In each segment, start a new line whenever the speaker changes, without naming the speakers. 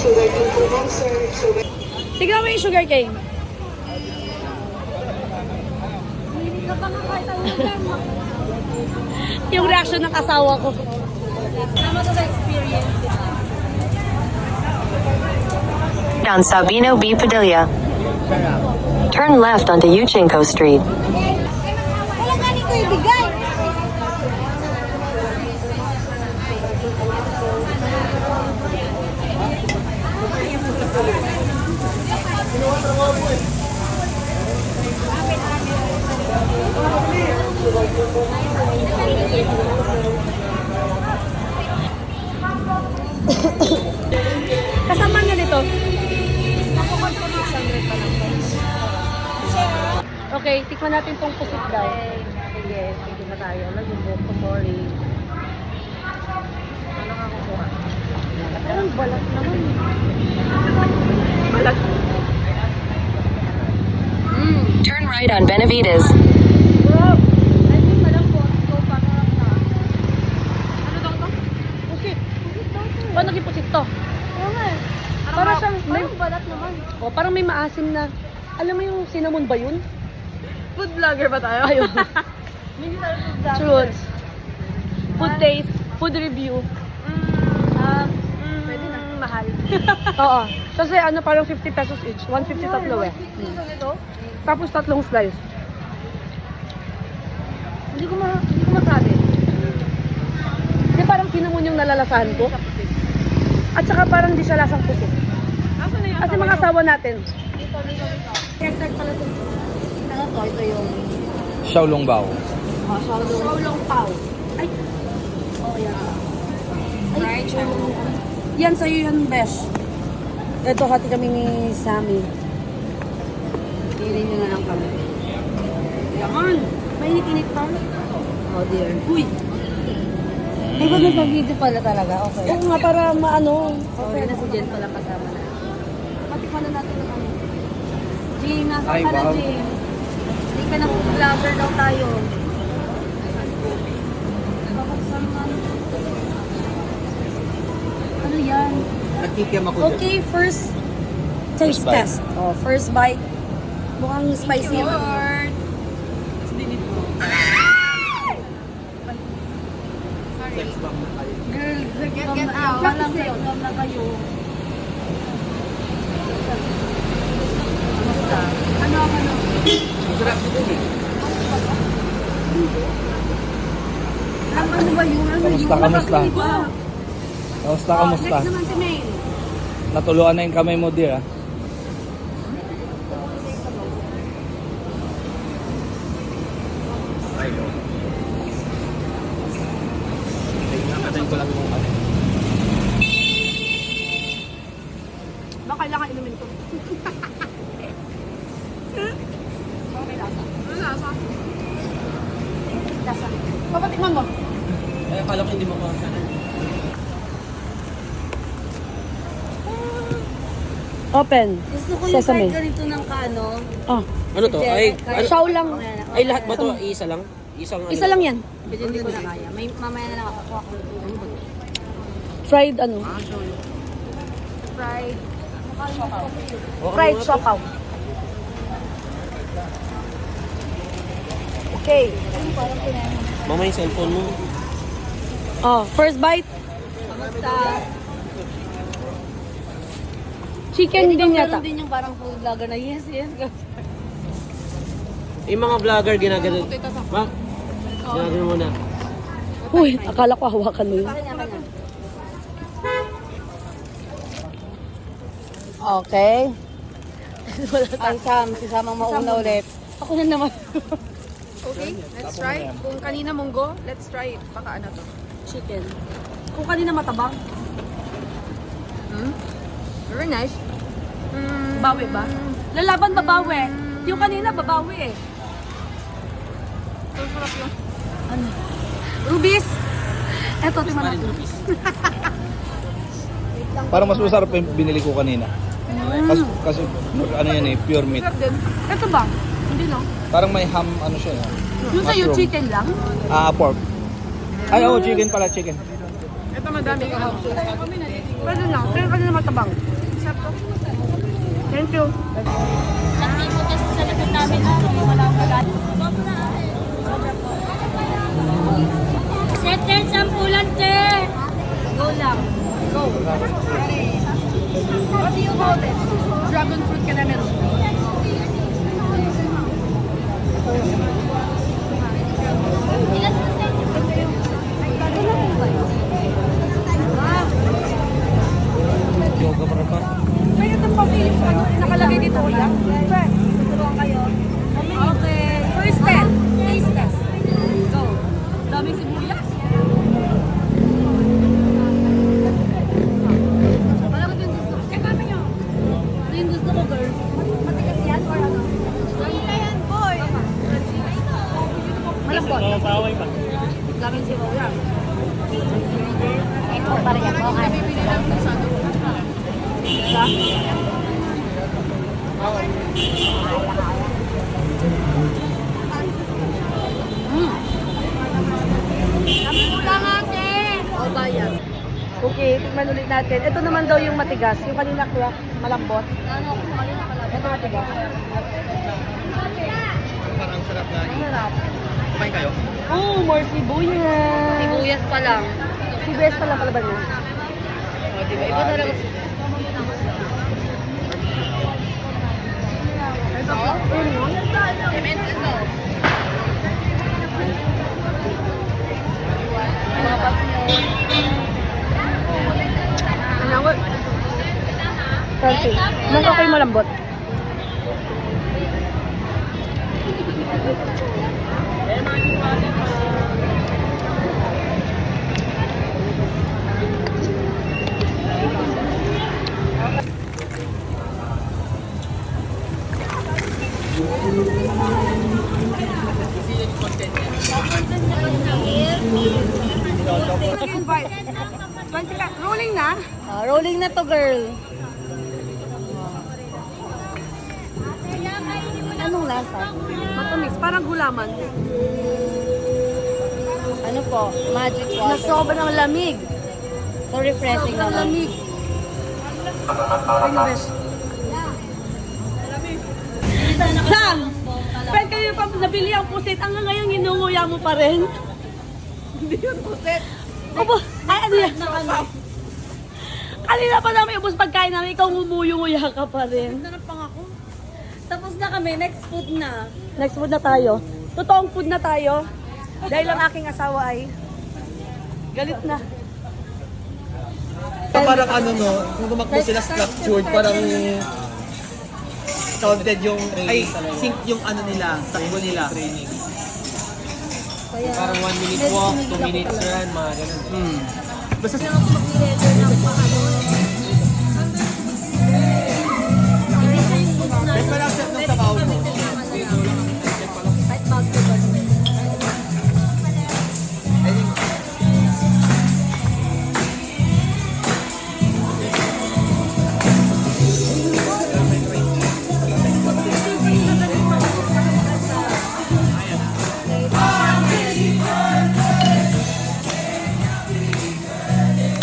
Sugar cane po ma'am, sir. Sugar.
Tignan mo yung sugar cane.
Hindi ka pa nga kahit ano mo.
Yung reaction ng asawa ko.
Tama to the experience.
On Sabino B. Padilla. Turn left onto Yuchenko Street.
Kaya nga ko ibigay.
Kasama niya dito. Okay, tikman natin tong pusit daw. Sige, sige na tayo. Nag-book ko, sorry. Ano ka kukuha? Parang balat naman. Balat.
Turn right on Benavides.
Wow!
Ay, may malambot. Ito, parang na. Ano daw to?
Pusit.
Pusit daw to.
Paano naging pusit to?
Oo nga eh.
Para siyang, may,
Parang balat naman.
oh, parang may maasim na, alam mo yung cinnamon ba yun?
Food vlogger ba tayo?
Ayun.
Hindi tayo food vlogger.
Truths. Food taste, food review.
Pwede na. Mahal.
Oo. Kasi ano, parang 50 pesos each. 150 tatlo eh.
Ito?
Tapos tatlong slice.
Hindi ko masabi.
Di parang cinnamon yung nalalasahan ko. At saka parang di siya lasang pusit.
Asa na yung
Kasi mga asawa natin.
Dito. Character pala ito. Ano to? Ito yung
Xiaolongbao.
Shaolong Pao.
Ay,
Oh, yan. Fried Shaolong.
yan sa'yo yan, Besh. Ito, hati kami ni Sammy.
Hirin nyo na lang kami.
Yaman! Mainit-init pa.
Oh dear.
Uy!
Ay, ba't nagpa-video pala talaga? Okay.
Oo nga, para maano.
Sorry na si Jen pala kasama na. Patikman na natin ng ano. Jane, nasa
Ay,
ka na,
wow.
Jane. Hindi ka na vlogger daw tayo. Ano yan?
Nakikiam ako
Okay, first taste
First bite.
test. Oh, first bite. Mukhang spicy yung ano.
Get out. Walang kayo. Na kayo. Ano?
Ano ba yun?
Kamusta, kamusta? Kamusta?
Next naman si May.
Natuluan na yung kamay mo, dear.
Baka kailangan inumin ko. Okay, lasa. Ano lasa? Lasa. Papatikman mo.
Ay, akala ko hindi mo makakana.
Open.
Gusto ko yung
Sesame.
kahit ganito ng kano.
Oh.
Ano to? Ay, ano,
Shaw lang.
ay lahat ba to? Isa lang? Isang ano?
Isa lang yan.
Pero hindi ko na kaya. Mamaya na lang ako. Kuha ko.
Fried ano?
Fried.
Fried siopaw. Okay.
Mama yung cellphone mo.
Oh, first bite.
Kamusta?
Chicken din yata.
Meron din yung parang food vlogger na yes.
Yung mga vlogger ginagano. Ma? Ginagano mo na.
Uy, akala ko hawakan mo yun.
Kanya-kanya.
Okay.
Ay, Sam, si Sam ang mauna ulit.
Ako na naman.
Okay, let's try. Kung kanina munggo, let's try it. Baka ano to.
Chicken. Kung kanina matabang,
Very nice.
bawi ba? Lalaban babawi. Yung kanina babawi eh.
So, sarap yung
Rubis! Eto, tingnan natin.
Parang mas masarap yung binili ko kanina. Kasi ano yan eh, pure meat.
sarap din.
Eto ba? Hindi no?
Parang may ham, ano siya.
Yung sa'yo,
Mushroom.
chicken lang?
Pork. Ay, oh, chicken pala, chicken.
Ito madami ka.
Pwede na. Pero kanina matabang. Thank you.
Nagtimo kasi sa lagot namin wala akong pagkat. Settle sampulan, te! Go lang. Go.
What do you call this? Dragon fruit ka na meron.
Yoga para pa.
Pwede itong pa-Philips, ano, nakalagay dito ulit.
Turuan kayo.
Okay. First step.
Taste test. Go. Daming sibuyas. Wala ko yung gusto. Check namin yun. Ano yung gusto ko, girl? Matigas yan or ano? Wala yan, boy.
Malambot.
Daming sibuyas. Ito pa rin ako.
O, bayan. Okay, tignan ulit natin. Ito naman daw yung matigas. Yung kanina kuya, malambot. Ito matigas.
Parang sarap na.
Ang sarap.
Kumain kayo?
Oh, more sibuyas.
Sibuyas pa lang.
Sibuyas pala palaban niya.
Diba? Iba talaga.
Perfect. Mas okay malambot. Invite. 20 ka. Rolling na.
Rolling na to, girl. Anong lasa?
Matamis. Parang gulaman.
Ano po? Magic
Na
water.
sobrang lamig.
So refreshing
Sobrang
naman.
lamig. Ay, no, besh. Sam! Friend, kayo pa nabili ang pusit. Hanggang ngayon, ginunguya mo pa rin. Hindi yun pusit. Opo, ay ano yan? Kanina pa namin ubos pagkain namin, ikaw ngumuyunguya ka pa rin.
Tapos na kami. Next food na.
Next food na tayo. Totoong food na tayo. Dahil ang aking asawa ay galit na.
Parang ano no, kung tumakbo sila structured, parang counted yung ay sync yung ano nila, takbo nila. Parang 1 minute walk, 2 minutes run, mga ganun. Basta best pa lang set ng sabaw mo.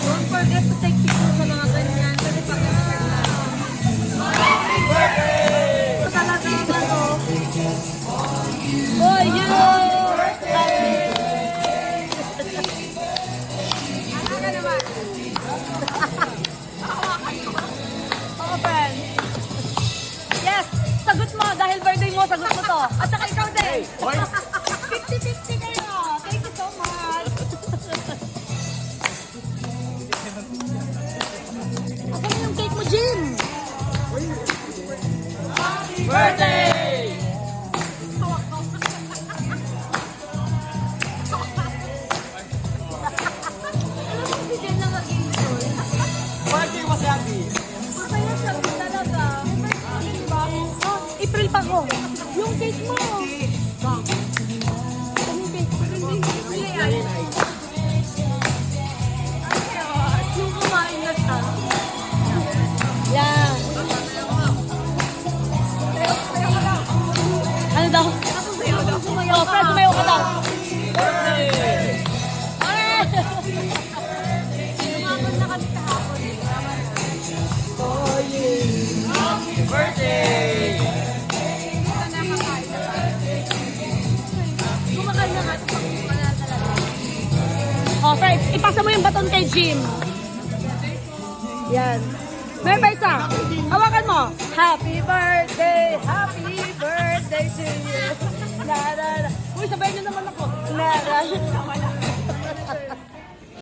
Don't forget to take pictures sa mga ganyan. Kasi pag
Boy, you! Open! Yes! Sagot mo! Dahil birthday mo, sagot mo to. At saka ikaw din! 50-50 kayo! Thank you so much! Ako na yung cake mo, Jim!
Birthday wasabi.
April pa ko. Yung cake mo. Yung kumain na siya.
Yan.
Ano daw? Oh, Fred, tumayo ka daw. ng baton kay Jim. Yan. May pa isa. Hawakan mo. Happy birthday to you. Na, na, na. Uy, sabayan niyo naman ako. Na, na.